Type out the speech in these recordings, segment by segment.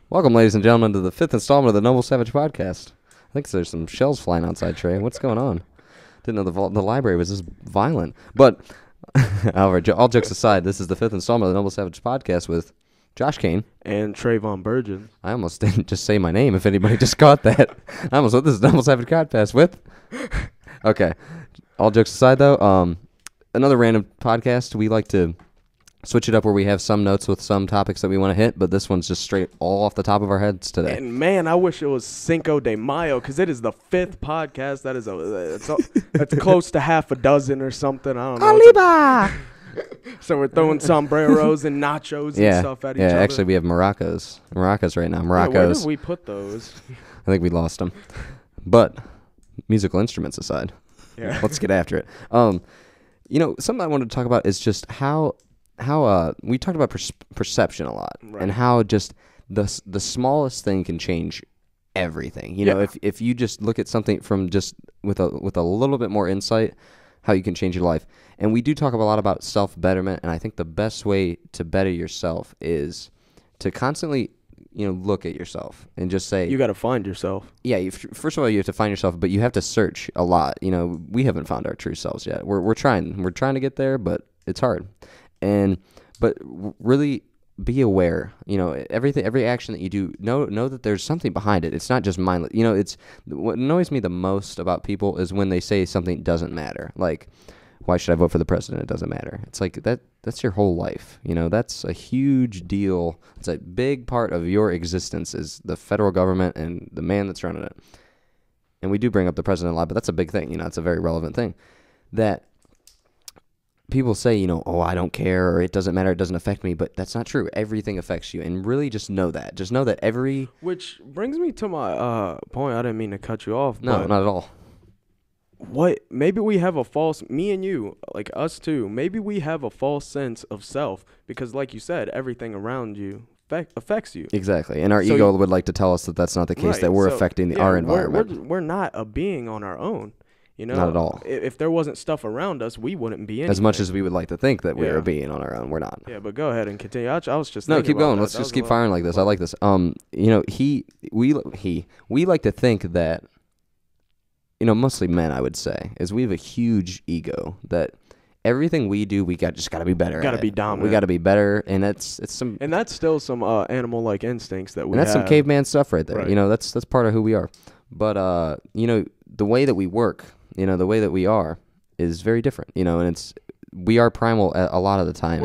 Welcome, ladies and gentlemen, to the 5th installment of the Noble Savage podcast. I think there's some shells flying outside, Trey. What's going on? Didn't know the library was this violent. But, however, all jokes aside, this is the 5th installment of the Noble Savage podcast with Josh Kane. And Trayvon Burgess. I almost didn't just say my name if anybody just caught that. I almost thought this is the Noble Savage podcast with... Okay. All jokes aside, though, another random podcast. We like to switch it up where we have some notes with some topics that we want to hit, but this one's just straight all off the top of our heads today. And man, I wish it was Cinco de Mayo because it is the 5th podcast. That is it's close to half a dozen or something. I don't know. Arriba! So we're throwing sombreros and nachos and stuff at each other. Yeah, actually we have maracas right now. Maracas. Yeah, where did we put those? I think we lost them. But musical instruments aside, let's get after it. Something I wanted to talk about is just how we talked about perception a lot, right, and how just the smallest thing can change everything. You know, if you just look at something from just with a little bit more insight, how you can change your life. And we do talk a lot about self-betterment, and I think the best way to better yourself is to constantly, look at yourself and just say... You got to find yourself. Yeah, first of all, you have to find yourself, but you have to search a lot. We haven't found our true selves yet. We're trying. We're trying to get there, but it's hard. But really be aware, every action that you do, know that there's something behind it. It's not just mindless. It's what annoys me the most about people is when they say something doesn't matter. Like, why should I vote for the president? It doesn't matter. It's like that's your whole life. That's a huge deal. It's a big part of your existence is the federal government and the man that's running it. And we do bring up the president a lot, but that's a big thing. It's a very relevant thing that people say, oh, I don't care, or it doesn't matter, it doesn't affect me, but that's not true. Everything affects you, and really just know that. Just know that every... Which brings me to my point. I didn't mean to cut you off. No, not at all. Maybe we have a false... Me and you, like us too, maybe we have a false sense of self, because like you said, everything around you affects you. Exactly, and our ego would like to tell us that that's not the case, right, that we're affecting our environment. We're not a being on our own. Not at all. If there wasn't stuff around us, we wouldn't be anything. As much as we would like to think that we're a being on our own, we're not. Yeah, but go ahead and continue. I was just no, keep going. Let's just keep firing like this. I like this. We like to think that, mostly men, I would say, is we have a huge ego that everything we do, we just got to be better. Got to be dominant. We got to be better, and that's still some animal-like instincts that we have. And that's some caveman stuff right there. Right. That's part of who we are. But the way that we work, the way that we are is very different, and we are primal a lot of the time.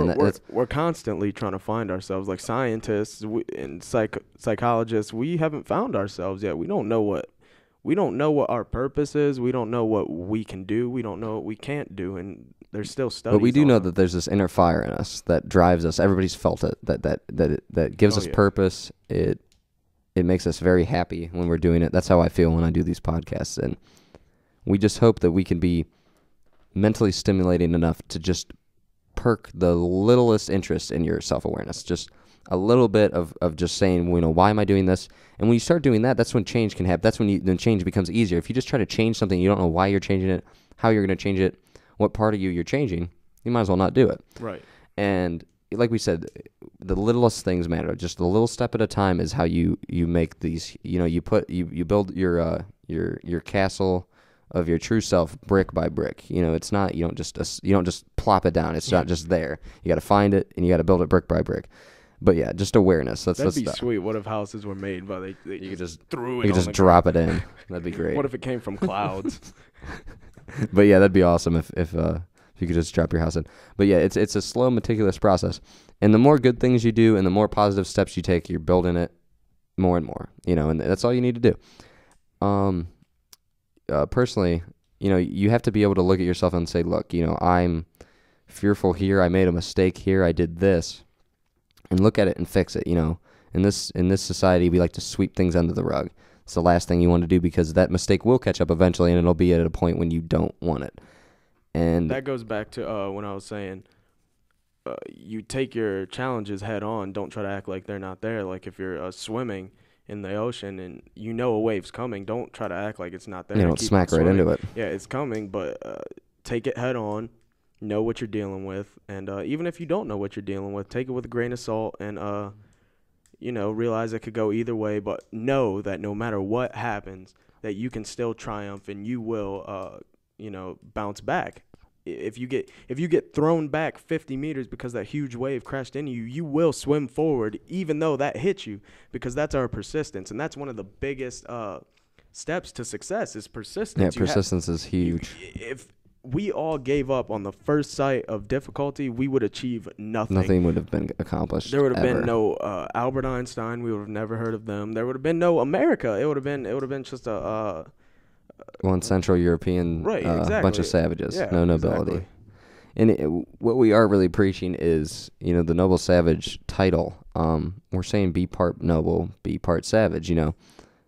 We're constantly trying to find ourselves. Like scientists and psychologists, we haven't found ourselves yet. We don't know what our purpose is. We don't know what we can do. We don't know what we can't do. And there's still studies. But we do know that there's this inner fire in us that drives us. Everybody's felt it. That gives us purpose. It makes us very happy when we're doing it. That's how I feel when I do these podcasts. And we just hope that we can be mentally stimulating enough to just perk the littlest interest in your self-awareness. Just a little bit of just saying, why am I doing this? And when you start doing that, that's when change can happen. That's when change becomes easier. If you just try to change something, you don't know why you're changing it, how you're going to change it, what part of you're changing, you might as well not do it. Right. And like we said, the littlest things matter. Just a little step at a time is how you make these. You build your castle of your true self brick by brick. It's not you don't just plop it down. It's not just there. You got to find it and you got to build it brick by brick. But yeah, just awareness. That'd be sweet. What if houses were made by you could just threw it? You could just drop it in. That'd be great. What if it came from clouds? But yeah, that'd be awesome if you could just drop your house in. But yeah, it's a slow, meticulous process. And the more good things you do and the more positive steps you take, you're building it more and more. And that's all you need to do. Personally, you have to be able to look at yourself and say, look, I'm fearful here. I made a mistake here. I did this. And look at it and fix it. In this society, we like to sweep things under the rug. It's the last thing you want to do because that mistake will catch up eventually, and it'll be at a point when you don't want it. And that goes back to when I was saying you take your challenges head on. Don't try to act like they're not there. Like if you're swimming in the ocean and a wave's coming, don't try to act like it's not there. Don't smack right into it. Yeah, it's coming, but take it head on. know what you're dealing with, and even if you don't know what you're dealing with, take it with a grain of salt, and realize it could go either way, but know that no matter what happens, that you can still triumph and you will, bounce back. If you get thrown back 50 meters because that huge wave crashed into you, you will swim forward, even though that hit you, because that's our persistence, and that's one of the biggest steps to success is persistence. Yeah, persistence is huge. If we all gave up on the first sight of difficulty, we would achieve nothing. Nothing would have been accomplished. There would have ever. been no Albert Einstein. We would have never heard of them. There would have been no America. It would have been just a one Central European right, exactly. bunch of savages, Yeah, no nobility. exactly. And what we are really preaching is, the noble savage title. We're saying be part noble, be part savage.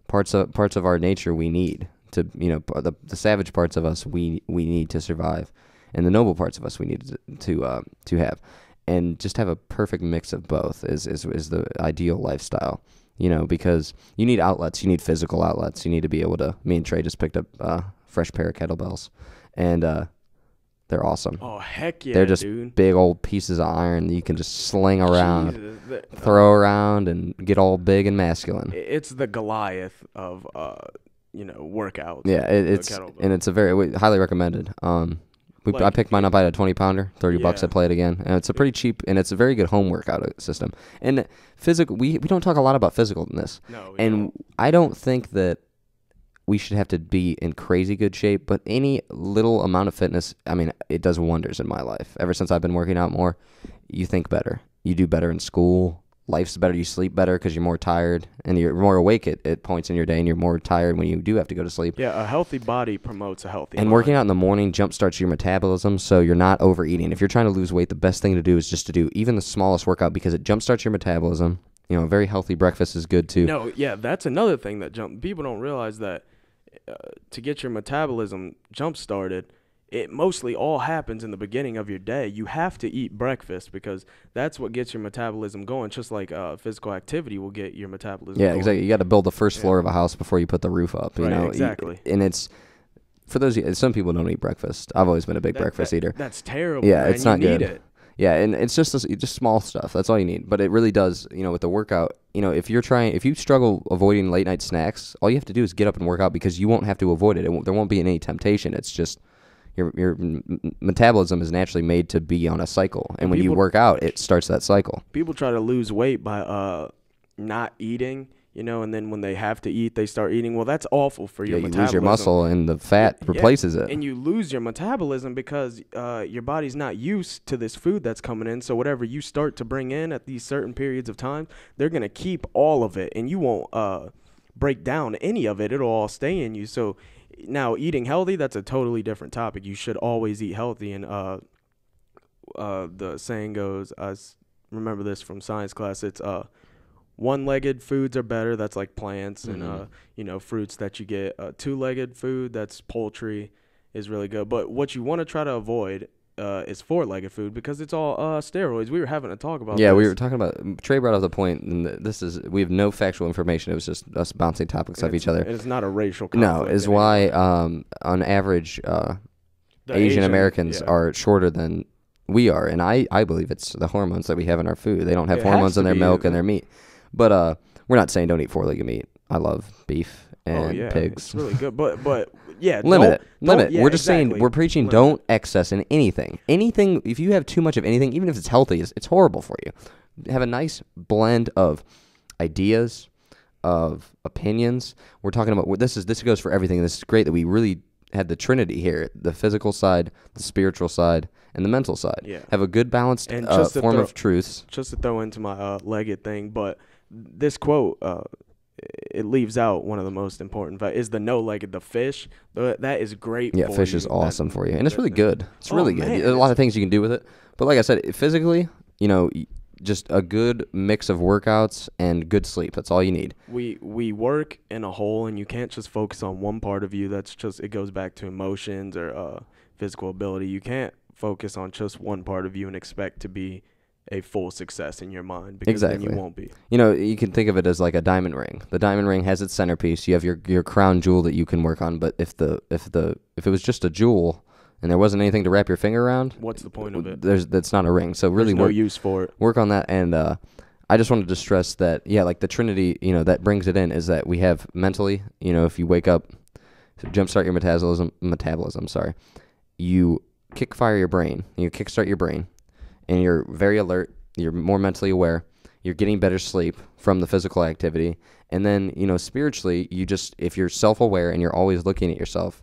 Parts of our nature we need to, the savage parts of us we need to survive, and the noble parts of us we need to have, and just have a perfect mix of both is the ideal lifestyle. Because you need outlets, you need physical outlets. You need to be able to. Me and Trey just picked up a fresh pair of kettlebells, and they're awesome. Oh heck yeah, they're just dude. big old pieces of iron that you can just sling around, Jesus, throw around, and get all big and masculine. It's the Goliath of workouts. Yeah, it's a very highly recommended. I picked mine up. I had a 20-pounder, $30 Yeah. I play it again, and it's a pretty cheap, and it's a very good home workout system. And physical, we don't talk a lot about physicalness, No, and I don't think that we should have to be in crazy good shape, but any little amount of fitness, I mean, it does wonders in my life. Ever since I've been working out more, you think better, you do better in school. Life's better, you sleep better because you're more tired, and you're more awake at points in your day, and you're more tired when you do have to go to sleep. Yeah, a healthy body promotes a healthy And mind. working out in the morning jumpstarts your metabolism, so you're not overeating. If you're trying to lose weight, the best thing to do is just to do even the smallest workout, because it jumpstarts your metabolism. A very healthy breakfast is good too. No, yeah, that's another thing that people don't realize, that to get your metabolism jump started, it mostly all happens in the beginning of your day. You have to eat breakfast because that's what gets your metabolism going, just like physical activity will get your metabolism Yeah, going. exactly. You got to build the first floor of a house before you put the roof up. Right, exactly. And it's for those. Some people don't eat breakfast. I've always been a big breakfast eater. That's terrible. Yeah, man. it's not you good. Need it. Yeah, and it's just small stuff. That's all you need. But it really does. With the workout, if you struggle avoiding late night snacks, all you have to do is get up and work out, because you won't have to avoid it. There won't be any temptation. It's just your metabolism is naturally made to be on a cycle, and when you work out, it starts that cycle. People try to lose weight by not eating, and then when they have to eat, they start eating. Well, that's awful for your metabolism. You lose your muscle, and the fat replaces it. And you lose your metabolism because your body's not used to this food that's coming in. So whatever you start to bring in at these certain periods of time, they're going to keep all of it, and you won't break down any of it. It'll all stay in you. So now eating healthy, that's a totally different topic. You should always eat healthy. And the saying goes, I remember this from science class, it's one-legged foods are better. That's like plants and fruits that you get. Two-legged food, that's poultry, is really good. But what you want to try to avoid is four-legged food, because it's all steroids. We were having a talk about Yeah, this. we were talking about, Trey brought up the point, and we have no factual information. It was just us bouncing topics off each other. And it's not a racial conflict. No, is why on average Asian Americans are shorter than we are, and I believe it's the hormones that we have in our food. They don't have hormones in their milk and their meat. But we're not saying don't eat four-legged meat. I love beef and pigs. It's really good, but yeah, limit. Yeah, We're just saying, exactly. we're preaching don't excess in anything. Anything, if you have too much of anything, even if it's healthy, it's horrible for you. Have a nice blend of ideas, of opinions. We're talking about this goes for everything. This is great that we really had the Trinity here: the physical side, the spiritual side, and the mental side. Yeah. Have a good balanced And form of truths. Just to throw into my legged thing, but this quote, it leaves out one of the most important is the no-legged, the fish. That is great. Yeah, for fish you. is awesome for you, and it's really good. It's really good. Man, There's a lot of things you can do with it, but like I said, physically, just a good mix of workouts and good sleep. That's all you need. We work in a whole, and you can't just focus on one part of you. It goes back to emotions or physical ability. You can't focus on just one part of you and expect to be a full success in your mind, because then you won't be. You can think of it as like a diamond ring. The diamond ring has its centerpiece. You have your crown jewel that you can work on, but if it was just a jewel and there wasn't anything to wrap your finger around, What's the point of it? That's not a ring. So really, There's no use for it. work on that. And I just wanted to stress that, yeah, like the Trinity, that brings it in is that we have mentally, if you wake up, to jumpstart your metabolism, sorry, you kickstart your brain, and you're very alert, you're more mentally aware, you're getting better sleep from the physical activity, and then, spiritually, if you're self-aware and you're always looking at yourself,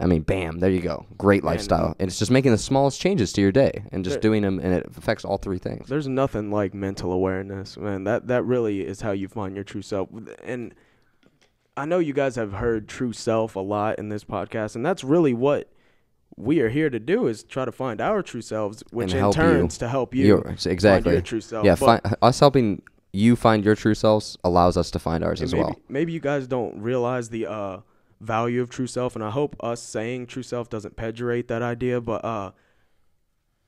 I mean, bam, there you go. Great lifestyle. And it's just making the smallest changes to your day and just doing them, and it affects all three things. There's nothing like mental awareness, man. That really is how you find your true self. And I know you guys have heard true self a lot in this podcast, and that's really what we are here to do, is try to find our true selves, which in turns to help you find your true self. Yeah, us helping you find your true selves allows us to find ours as well. Maybe you guys don't realize the value of true self, and I hope us saying true self doesn't pejorate that idea, but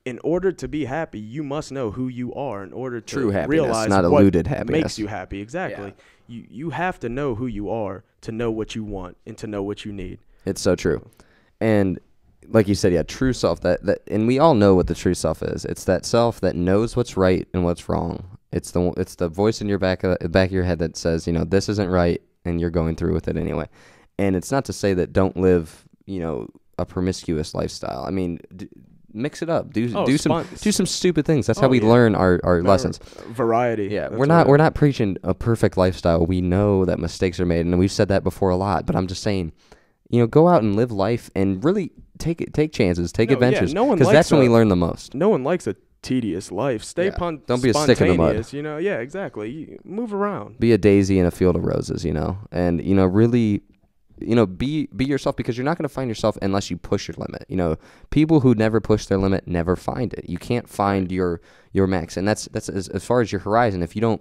in order to be happy, you must know who you are in order to realize not what eluded happiness makes you happy. Exactly. Yeah. You have to know who you are to know what you want and to know what you need. It's so true. And like you said, true self, that and we all know what the true self is. It's that self that knows what's right and what's wrong. It's the voice in your back of your head that says, this isn't right, and you're going through with it anyway. And it's not to say that don't live, a promiscuous lifestyle. I mean, mix it up. Do some stupid things. That's how we learn our lessons. Variety. Yeah, we're not preaching a perfect lifestyle. We know that mistakes are made, and we've said that before a lot. But I'm just saying, go out and live life and really take chances, take adventures, because that's when we learn the most. No one likes a tedious life. Don't be a stick in the mud. Yeah, exactly. You move around. Be a daisy in a field of roses. And really. Be yourself, because you're not going to find yourself unless you push your limit. People who never push their limit never find it. You can't find your max, and that's as far as your horizon. If you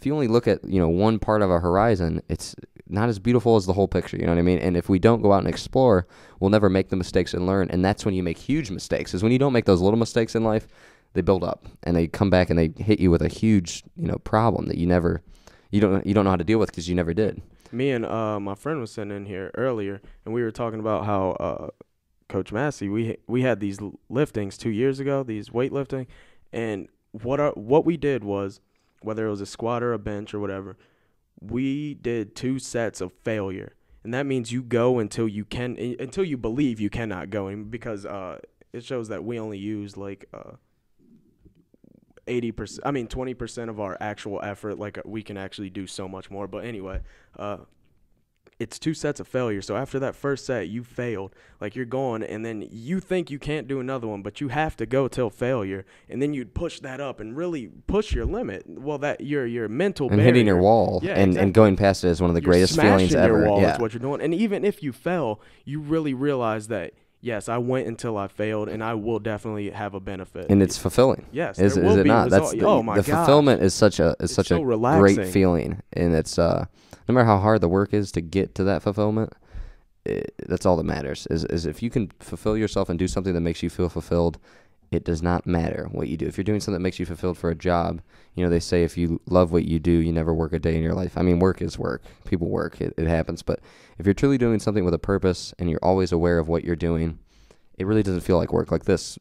only look at one part of a horizon, it's not as beautiful as the whole picture. You know what I mean? And if we don't go out and explore, we'll never make the mistakes and learn. And that's when you make huge mistakes. Is when you don't make those little mistakes in life, they build up and they come back and they hit you with a huge problem that you don't know how to deal with because you never did. Me and my friend was sitting in here earlier, and we were talking about how Coach Massey, we had these liftings 2 years ago, these weightlifting, and what we did was, whether it was a squat or a bench or whatever, we did 2 sets of failure, and that means you go until you believe you cannot go, because it shows that we only use 80%, 20% of our actual effort. We can actually do so much more. But anyway, it's 2 sets of failure. So after that first set, you failed. You're going, and then you think you can't do another one, but you have to go till failure, and then you'd push that up and really push your limit. Well, that your mental and barrier, hitting your wall, and going past it is one of the greatest feelings ever. Your wall is what you're doing. And even if you fell, you really realize that, yes, I went until I failed, and I will definitely have a benefit. And it's fulfilling. Yes, is it not? That's the fulfillment is such a relaxing. Great feeling, and it's no matter how hard the work is to get to that fulfillment, that's all that matters. Is if you can fulfill yourself and do something that makes you feel fulfilled, it does not matter what you do. If you're doing something that makes you fulfilled for a job, they say if you love what you do, you never work a day in your life. I mean, work is work. People work. It happens. But if you're truly doing something with a purpose and you're always aware of what you're doing, it really doesn't feel like work. Like this,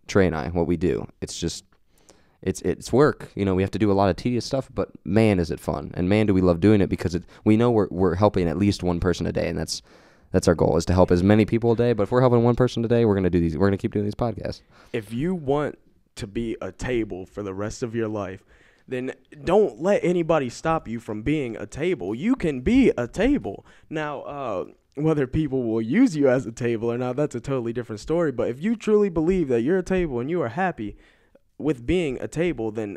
Trey and I, what we do, it's just, it's work. We have to do a lot of tedious stuff, but man, is it fun. And man, do we love doing it, because we know we're helping at least one person a day, and that's our goal, is to help as many people a day. But if we're helping one person a day, we're going to keep doing these podcasts. If you want to be a table for the rest of your life, then don't let anybody stop you from being a table. You can be a table. Now, whether people will use you as a table or not, that's a totally different story. But if you truly believe that you're a table and you are happy with being a table, then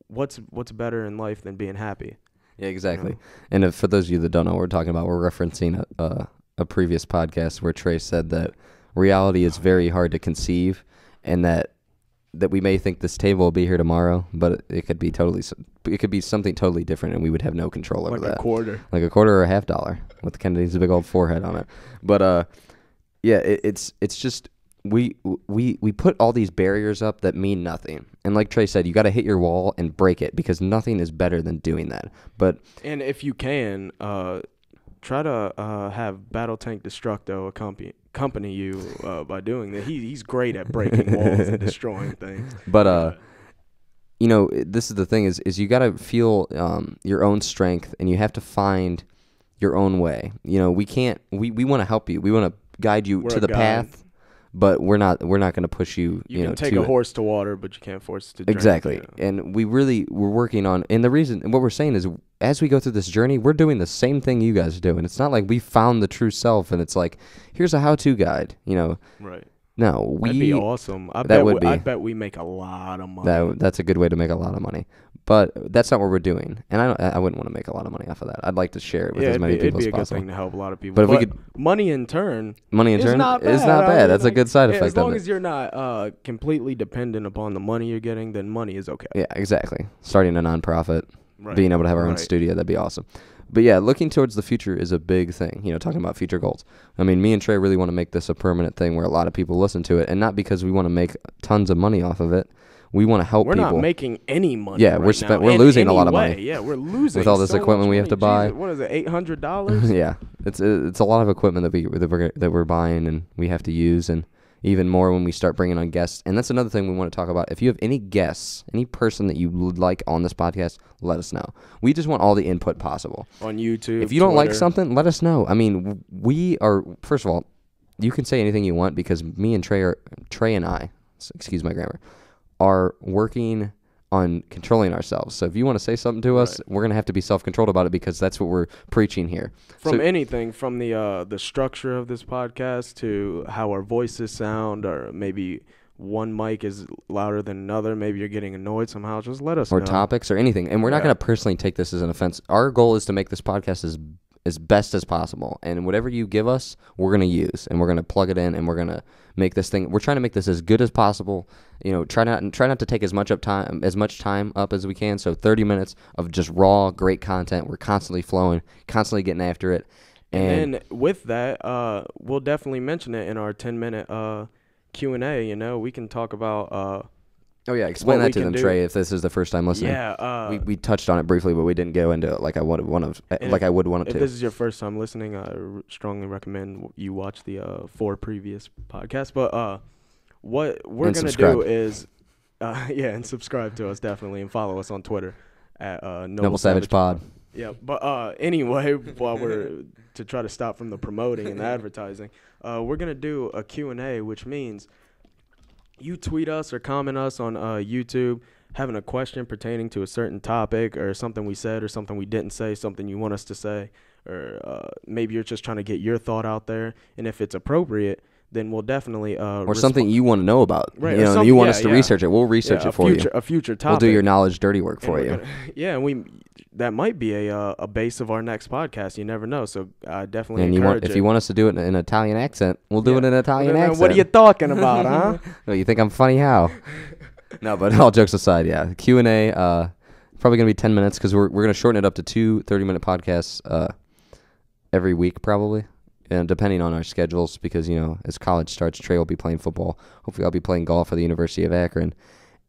what's better in life than being happy? Yeah, exactly. And if, for those of you that don't know what we're talking about, we're referencing a previous podcast where Trey said that reality is very hard to conceive, and that we may think this table will be here tomorrow, but it could be something totally different, and we would have no control over that. Like a quarter or a $50 with Kennedy's big old forehead on it. But it's just we put all these barriers up that mean nothing. And like Trey said, you got to hit your wall and break it, because nothing is better than doing that. And if you can, try to have Battle Tank Destructo accompany you by doing that. He's great at breaking walls and destroying things. But you know, this is the thing is you got to feel your own strength, and you have to find your own way. You know, we want to help you. We want to guide you to the path, but we're not going to push you. You know, can take a horse to water, but you can't force it to drink. Exactly. You know? And we're working on, and the reason, what we're saying is, as we go through this journey, we're doing the same thing you guys do, and it's not like we found the true self, and it's like, here's a how-to guide. You know, right? No, that'd be awesome. I bet we make a lot of money. That's a good way to make a lot of money. But that's not what we're doing, and I wouldn't want to make a lot of money off of that. I'd like to share it with as many people as possible. It'd be a good thing to help a lot of people. But if we could, money in turn is not bad. That's a good side effect. As long as you're not completely dependent upon the money you're getting, then money is okay. Yeah, exactly. Starting a nonprofit, being able to have our own studio, that'd be awesome. But yeah, looking towards the future is a big thing. You know, talking about future goals. I mean, me and Trey really want to make this a permanent thing where a lot of people listen to it, and not because we want to make tons of money off of it. We want to help people. We're not making any money. Yeah, we're losing a lot of money. Yeah, we're losing with all this equipment we have to buy. Jesus, what is it, $800? Yeah, it's a lot of equipment that we're buying and we have to use, and even more when we start bringing on guests. And that's another thing we want to talk about. If you have any guests, any person that you would like on this podcast, let us know. We just want all the input possible on YouTube. If you don't like something, let us know. I mean, we are, first of all, you can say anything you want, because me and Trey and I, excuse my grammar, are working on controlling ourselves. So if you want to say something to us, we're going to have to be self-controlled about it, because that's what we're preaching here. From anything, from the structure of this podcast to how our voices sound, or maybe one mic is louder than another, maybe you're getting annoyed somehow, just let us know. Or topics or anything. And we're not going to personally take this as an offense. Our goal is to make this podcast as best as possible, and whatever you give us, we're going to use, and we're going to plug it in, and we're going to make this thing. We're trying to make this as good as possible. You know, try not to take as much time up as we can. So 30 minutes of just raw, great content. We're constantly flowing, constantly getting after it. And then with that, we'll definitely mention it in our 10-minute Q&A. You know, we can talk about. Oh yeah, explain that to them, Trey. If this is the first time listening, we touched on it briefly, but we didn't go into it like I would want to. If this is your first time listening, I strongly recommend you watch the 4 previous podcasts. But what we're gonna do is, and subscribe to us definitely, and follow us on Twitter at Noble Savage Pod. Yeah, but anyway, while we're to try to stop from the promoting and the advertising, we're gonna do a Q&A, which means you tweet us or comment us on YouTube having a question pertaining to a certain topic, or something we said or something we didn't say, something you want us to say, or maybe you're just trying to get your thought out there. And if it's appropriate, then we'll definitely or something you want to know about. Right, you know, you want us to research it. We'll research it for you. A future topic. We'll do your knowledge dirty work for you. That might be a base of our next podcast. You never know. So I definitely encourage if you want us to do it in an Italian accent, we'll do it in an Italian accent. What are you talking about, huh? No, you think I'm funny? How? No, but all jokes aside, yeah. Q&A, probably going to be 10 minutes, because we're going to shorten it up to 2 30-minute podcasts every week, probably. And depending on our schedules, because, you know, as college starts, Trey will be playing football. Hopefully I'll be playing golf for the University of Akron.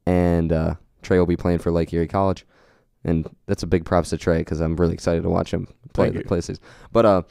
And Trey will be playing for Lake Erie College. And that's a big props to Trey, because I'm really excited to watch him play the places. But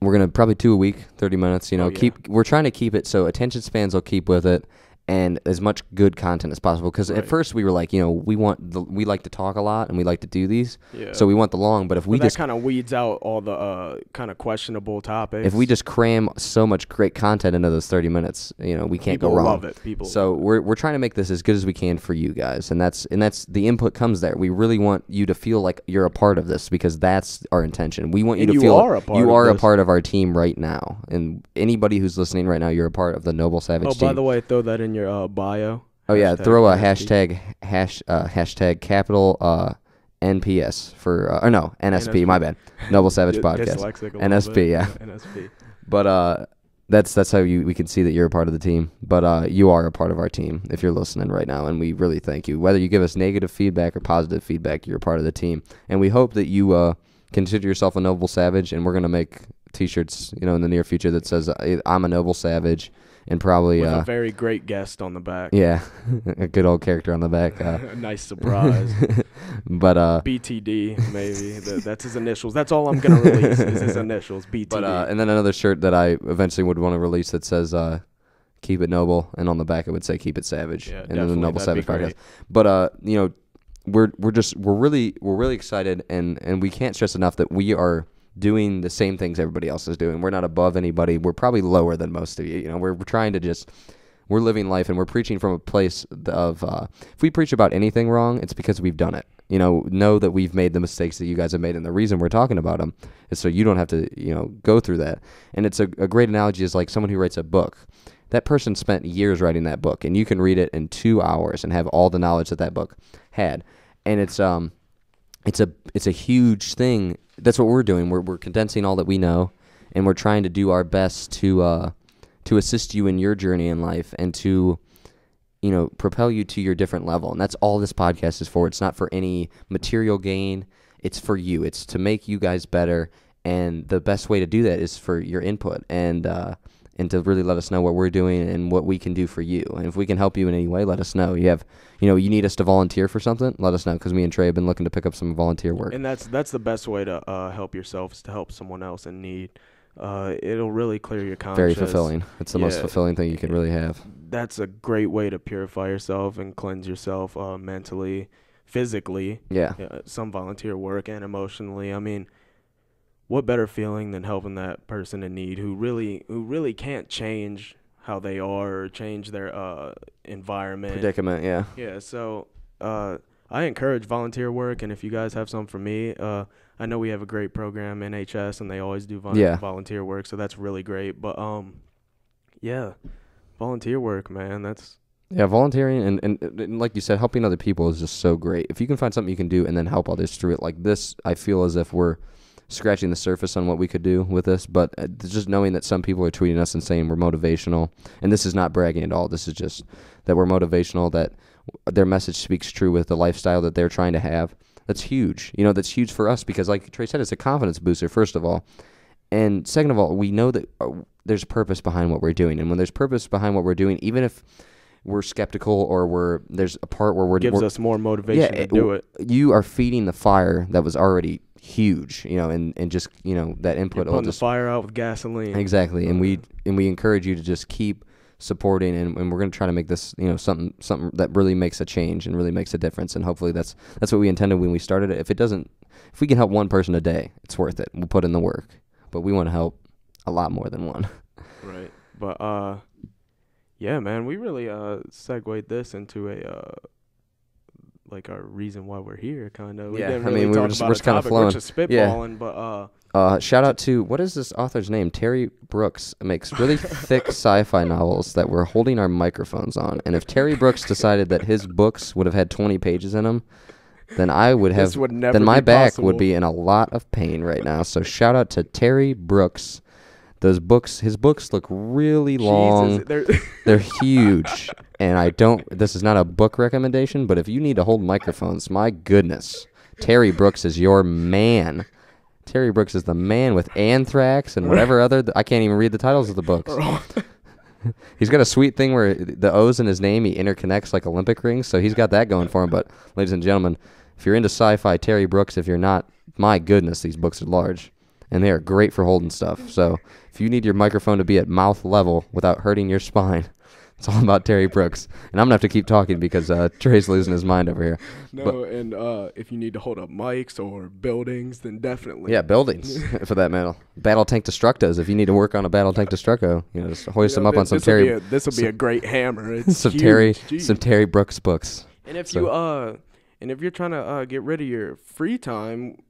we're going to probably 2 a week, 30 minutes. You know, we're trying to keep it so attention spans will keep with it, and as much good content as possible. Because at first we were like, you know, we like to talk a lot, and we like to do these. Yeah. So we want the long. But if we just kind of weeds out all the kind of questionable topics. If we just cram so much great content into those 30 minutes, you know, we can't go wrong. People love it. So we're trying to make this as good as we can for you guys, and that's the input comes there. We really want you to feel like you're a part of this, because that's our intention. We want you to feel you are a part of our team right now, and anybody who's listening right now, you're a part of the Noble Savage team. Oh, by the way, throw that in your bio. Oh yeah, throw a hashtag capital NPS for or no NSP. My bad. Noble Savage Podcast. NSP, yeah. NSP. But that's how we can see that you're a part of the team. But you are a part of our team if you're listening right now, and we really thank you. Whether you give us negative feedback or positive feedback, you're a part of the team, and we hope that you consider yourself a Noble Savage. And we're gonna make T-shirts, you know, in the near future that says I'm a Noble Savage. And probably with a very great guest on the back. Yeah, a good old character on the back. A nice surprise. But BTD, maybe. That's his initials. That's all I'm going to release is his initials, BTD. But and then another shirt that I eventually would want to release that says keep it noble, and on the back it would say keep it savage. Yeah, and then the Noble that'd Savage be podcast. great. But we're really excited, and we can't stress enough that we are doing the same things everybody else is doing. We're not above anybody. We're probably lower than most of you. We're trying to we're living life, and we're preaching from a place of if we preach about anything wrong, it's because we've done it. Know that we've made the mistakes that you guys have made, and the reason we're talking about them is so you don't have to go through that. And it's a great analogy is like someone who writes a book. That person spent years writing that book, and you can read it in 2 hours and have all the knowledge that book had. And it's a huge thing. That's what we're doing. We're condensing all that we know, and we're trying to do our best to assist you in your journey in life and to propel you to your different level. And that's all this podcast is for. It's not for any material gain. It's for you. It's to make you guys better. And the best way to do that is for your input and to really let us know what we're doing and what we can do for you. And if we can help you in any way, let us know. You need us to volunteer for something, let us know, because me and Trey have been looking to pick up some volunteer work. And that's the best way to help yourself is to help someone else in need. It'll really clear your conscience. Very fulfilling. It's the most fulfilling thing you can really have. That's a great way to purify yourself and cleanse yourself mentally, physically. Yeah. Some volunteer work and emotionally. I mean, what better feeling than helping that person in need who really can't change how they are or change their environment. Predicament, yeah. Yeah, so I encourage volunteer work, and if you guys have some for me, I know we have a great program, NHS, and they always do volunteer work, so that's really great. But, volunteer work, man, that's... Yeah, volunteering and like you said, helping other people is just so great. If you can find something you can do and then help others through it, like this, I feel as if we're scratching the surface on what we could do with this, but just knowing that some people are tweeting us and saying we're motivational, and this is not bragging at all, this is just that we're motivational, that their message speaks true with the lifestyle that they're trying to have, that's huge. That's huge for us because, like Trey said, it's a confidence booster, first of all, and second of all, we know that there's purpose behind what we're doing, and when there's purpose behind what we're doing, even if we're skeptical or there's a part where gives us more motivation to do it. You are feeding the fire that was already huge, and just that input. You're putting the fire out with gasoline. Exactly, and we encourage you to just keep supporting, and we're going to try to make this something that really makes a change and really makes a difference, and hopefully that's what we intended when we started it. If we can help one person a day, it's worth it. We'll put in the work, but we want to help a lot more than one. Right, but yeah, man, we really segued this into a like our reason why we're here, kind of. Yeah, didn't really we're just kind of flowing. We're just spitballing, but shout out to, what is this author's name? Terry Brooks makes really thick sci-fi novels that we're holding our microphones on. And if Terry Brooks decided that his books would have had 20 pages in them, then I would have. Then my back would be in a lot of pain right now. So shout out to Terry Brooks. His books look really long. They're huge. And this is not a book recommendation, but if you need to hold microphones, my goodness, Terry Brooks is your man. Terry Brooks is the man with Anthrax and whatever other, I can't even read the titles of the books. He's got a sweet thing where the O's in his name, he interconnects like Olympic rings, so he's got that going for him. But ladies and gentlemen, if you're into sci-fi, Terry Brooks, if you're not, my goodness, these books are large. And they are great for holding stuff. So if you need your microphone to be at mouth level without hurting your spine, it's all about Terry Brooks. And I'm going to have to keep talking because Trey's losing his mind over here. And if you need to hold up mics or buildings, then definitely. Yeah, buildings, for that matter. Battle Tank Destructos. If you need to work on a Battle Tank Destructo, just hoist them up on some Terry. This will be a great hammer. It's some Terry Brooks books. And if you're trying to get rid of your free time,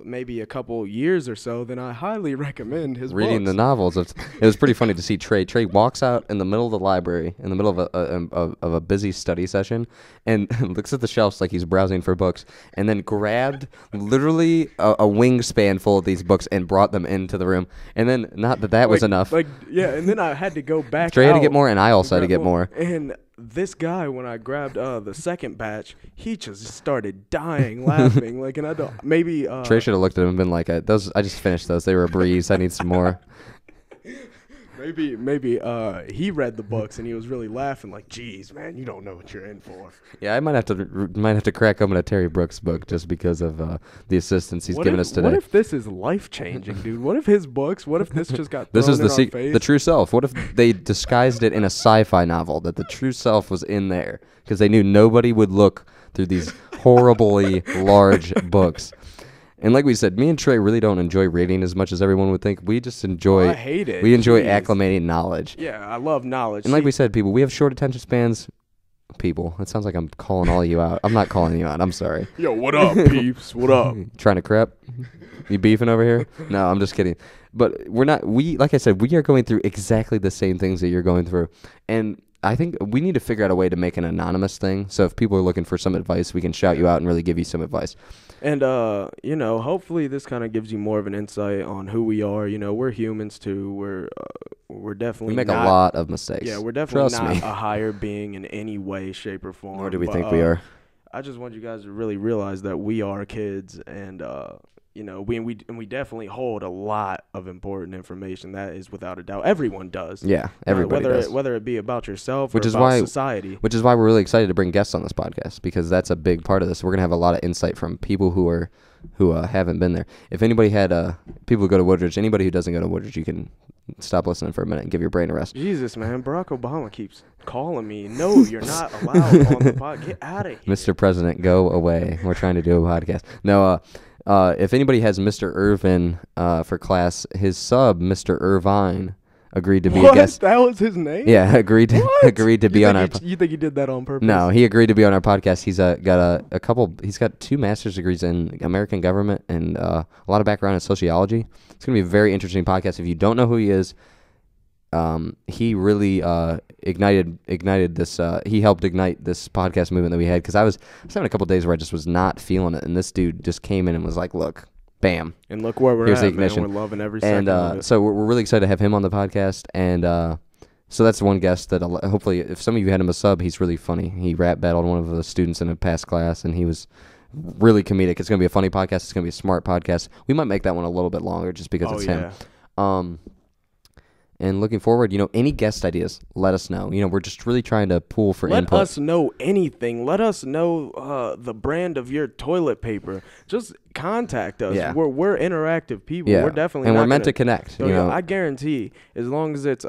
maybe a couple years or so, then I highly recommend his reading books. the novels. It was pretty funny to see Trey. Trey walks out in the middle of the library, in the middle of a busy study session, and looks at the shelves like he's browsing for books, and then grabbed literally a wingspan full of these books and brought them into the room. And then, not that was enough. And then I had to go back. Trey had to get more, and I also had to get more. And this guy, when I grabbed the second batch, he just started dying laughing. And I don't maybe Trey should have looked at him and been like, "Those, I just finished those. They were a breeze. I need some more." Maybe he read the books and he was really laughing like, geez, man, you don't know what you're in for. Yeah, I might have to crack open a Terry Brooks book just because of the assistance he's given us today. What if this is life changing, dude? What if his books? What if this just got This thrown is in our face? the true self. What if they disguised it in a sci-fi novel that the true self was in there because they knew nobody would look through these horribly large books. And like we said, me and Trey really don't enjoy reading as much as everyone would think. We just enjoy. I hate it. We enjoy Jeez. acclimating knowledge. Yeah, I love knowledge. And like we said, people, we have short attention spans. People, it sounds like I'm calling all of you out. I'm not calling you out. I'm sorry. Yo, what up, peeps? What up? Trying to crep? You beefing over here? No, I'm just kidding. But we're not. Like I said, we are going through exactly the same things that you're going through, and I think we need to figure out a way to make an anonymous thing. So if people are looking for some advice, we can shout you out and really give you some advice. And, hopefully this kind of gives you more of an insight on who we are. We're humans, too. We're definitely We make not, a lot of mistakes. Yeah, we're definitely Trust not me. a higher being in any way, shape, or form. Nor do we think we are. I just want you guys to really realize that we are kids, and, we definitely hold a lot of important information. That is without a doubt. Everyone does. Yeah, everybody does. Whether it be about yourself Which or is about why, society. Which is why we're really excited to bring guests on this podcast, because that's a big part of this. We're going to have a lot of insight from people who haven't been there. If anybody had people who go to Woodridge, anybody who doesn't go to Woodridge, you can stop listening for a minute and give your brain a rest. Jesus, man, Barack Obama keeps calling me. No, you're not allowed on the pod. Get out of here. Mr. President, go away. We're trying to do a podcast. No, if anybody has Mr. Irvin for class, his sub, Mr. Irvine, agreed to be a guest. That was his name? Yeah, agreed to be on our You think he did that on purpose? No, he agreed to be on our podcast. He's got a couple. He's got 2 master's degrees in American government and a lot of background in sociology. It's going to be a very interesting podcast. If you don't know who he is, he really ignited this. He helped ignite this podcast movement that we had, because I was having a couple days where I just was not feeling it, and this dude just came in and was like, "Look, bam." And look where we're Here's at, the ignition. man. We're loving every second of it. So we're really excited to have him on the podcast. And so that's one guest that hopefully, if some of you had him a sub, he's really funny. He rap battled one of the students in a past class, and he was really comedic. It's going to be a funny podcast. It's going to be a smart podcast. We might make that one a little bit longer just because it's him. And looking forward, any guest ideas, let us know. We're just really trying to pool for input. Let us know anything. Let us know the brand of your toilet paper. Just contact us. Yeah. We're interactive people. Yeah. We're definitely and not we're meant gonna, to connect. So, I guarantee, as long as it's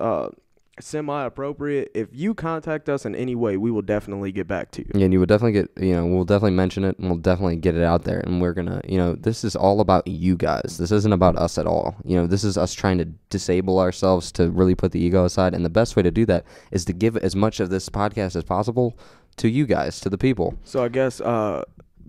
semi-appropriate, if you contact us in any way, we will definitely get back to you. Yeah, and you will definitely we'll definitely mention it, and we'll definitely get it out there. And we're gonna, this is all about you guys. This isn't about us at all. This is us trying to disable ourselves to really put the ego aside. And the best way to do that is to give as much of this podcast as possible to you guys, to the people. So I guess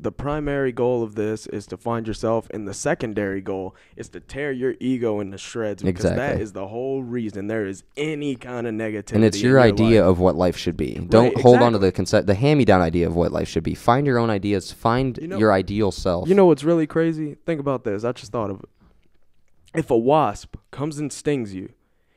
the primary goal of this is to find yourself, and the secondary goal is to tear your ego into shreds, because that is the whole reason there is any kind of negativity. And it's your idea of what life should be. Don't hold on to the hand-me-down idea of what life should be. Find your own ideas. Find your ideal self. You know what's really crazy? Think about this. I just thought of it. If a wasp comes and stings you,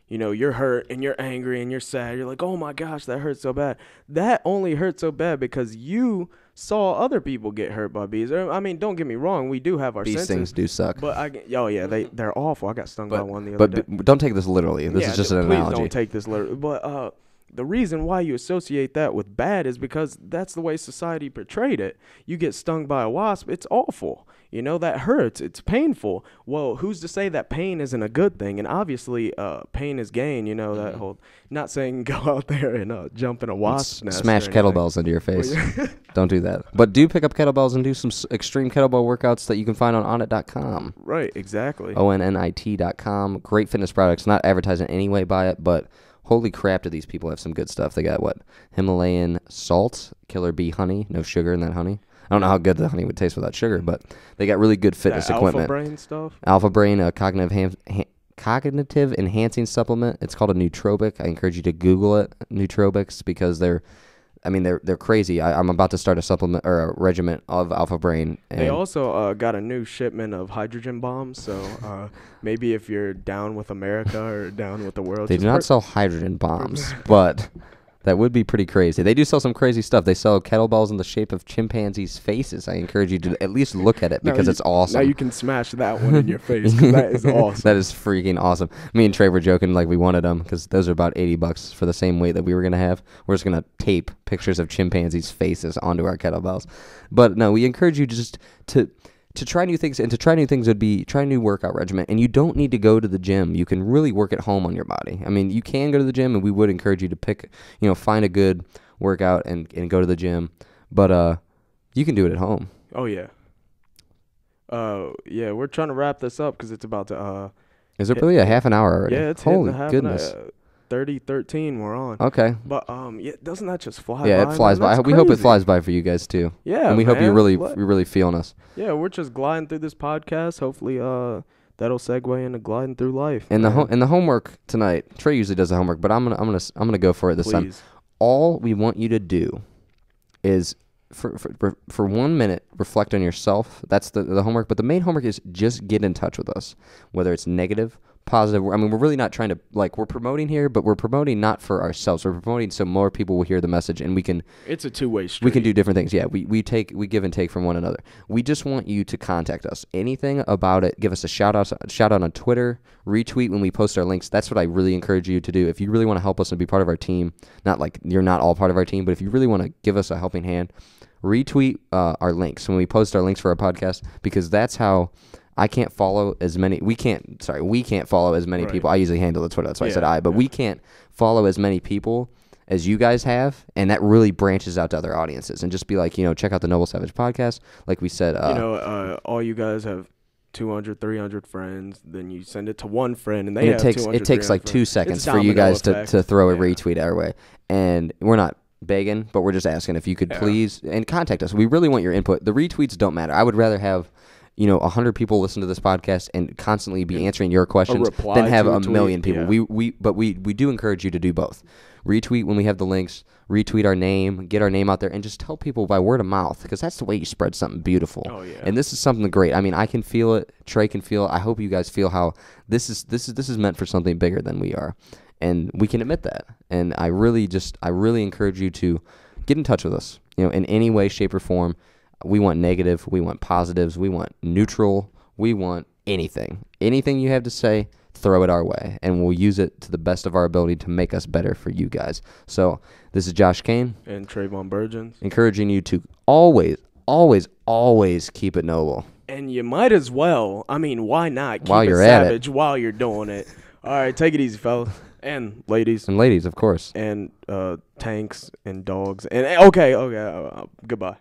you're hurt and you're angry and you're sad. You're like, oh my gosh, that hurts so bad. That only hurts so bad because you saw other people get hurt by bees. I mean, don't get me wrong. We do have our senses. These things do suck. But they're awful. I got stung by one the other day. But don't take this literally. This is just an analogy. Please don't take this literally. But the reason why you associate that with bad is because that's the way society portrayed it. You get stung by a wasp, it's awful. That hurts. It's painful. Well, who's to say that pain isn't a good thing? And obviously, pain is gain. That whole. Not saying go out there and jump in a wasp nest. Smash kettlebells into your face. Don't do that. But do pick up kettlebells and do some extreme kettlebell workouts that you can find on onnit.com. Right, exactly. ONNIT.com. Great fitness products. Not advertising any way by it, but holy crap, do these people have some good stuff. They got Himalayan salt, killer bee honey, no sugar in that honey. I don't know how good the honey would taste without sugar, but they got really good fitness equipment. Alpha Brain stuff? Alpha Brain, a cognitive enhancing supplement. It's called a nootropic. I encourage you to Google it, nootropics, because they're crazy. I'm about to start a supplement or a regimen of Alpha Brain. And they also got a new shipment of hydrogen bombs, so maybe if you're down with America or down with the world. They do not sell hydrogen bombs, but That would be pretty crazy. They do sell some crazy stuff. They sell kettlebells in the shape of chimpanzees' faces. I encourage you to at least look at it because it's awesome. Now you can smash that one in your face 'cause that is awesome. That is freaking awesome. Me and Trey were joking like we wanted them because those are about $80 for the same weight that we were going to have. We're just going to tape pictures of chimpanzees' faces onto our kettlebells. But no, we encourage you just to try new things, and to try new things would be try a new workout regimen. And you don't need to go to the gym. You can really work at home on your body. I mean, you can go to the gym, and we would encourage you to pick, find a good workout and go to the gym. But you can do it at home. Oh, yeah. Yeah, we're trying to wrap this up because it's about to... Is it really a half an hour already? Yeah, it's Holy hitting the goodness. 30:13 we're on. Okay. But yeah, doesn't that just fly by? Yeah, it flies by. We hope it flies by for you guys too. Yeah, and we hope you're really feeling us. Yeah, we're just gliding through this podcast. Hopefully, that'll segue into gliding through life. And the homework tonight. Trey usually does the homework, but I'm gonna go for it this time. All we want you to do is for 1 minute reflect on yourself. That's the homework. But the main homework is just get in touch with us, whether it's negative, positive. I mean, we're really not trying to, we're promoting here, but we're promoting not for ourselves. We're promoting so more people will hear the message, and we can. It's a two-way street. We can do different things. Yeah, we give and take from one another. We just want you to contact us. Anything about it, give us a shout out on Twitter, retweet when we post our links. That's what I really encourage you to do. If you really want to help us and be part of our team, not like you're not all part of our team, but if you really want to give us a helping hand, retweet our links when we post our links for our podcast, because that's how. We can't follow as many people. I usually handle the Twitter, that's why I said but we can't follow as many people as you guys have, and that really branches out to other audiences. And just be like, check out the Noble Savage podcast, like we said. All you guys have 200, 300 friends, then you send it to one friend, and it takes like 2 seconds for you guys to throw a retweet our way. And we're not begging, but we're just asking if you could please, and contact us. We really want your input. The retweets don't matter. I would rather have 100 people listen to this podcast and constantly be answering your questions than have a million people. Yeah. But we do encourage you to do both. Retweet when we have the links, retweet our name, get our name out there, and just tell people by word of mouth, because that's the way you spread something beautiful. Oh, yeah. And this is something great. I mean, I can feel it. Trey can feel it. I hope you guys feel how this is meant for something bigger than we are. And we can admit that. And I really encourage you to get in touch with us, in any way, shape, or form. We want negative. We want positives. We want neutral. We want anything. Anything you have to say, throw it our way, and we'll use it to the best of our ability to make us better for you guys. So this is Josh Kane. And Trayvon Burgeons. Encouraging you to always, always, always keep it noble. And you might as well. I mean, why not? Keep while you're it savage at it. While you're doing it. All right, take it easy, fellas. And ladies. And ladies, of course. And tanks and dogs. And okay, goodbye.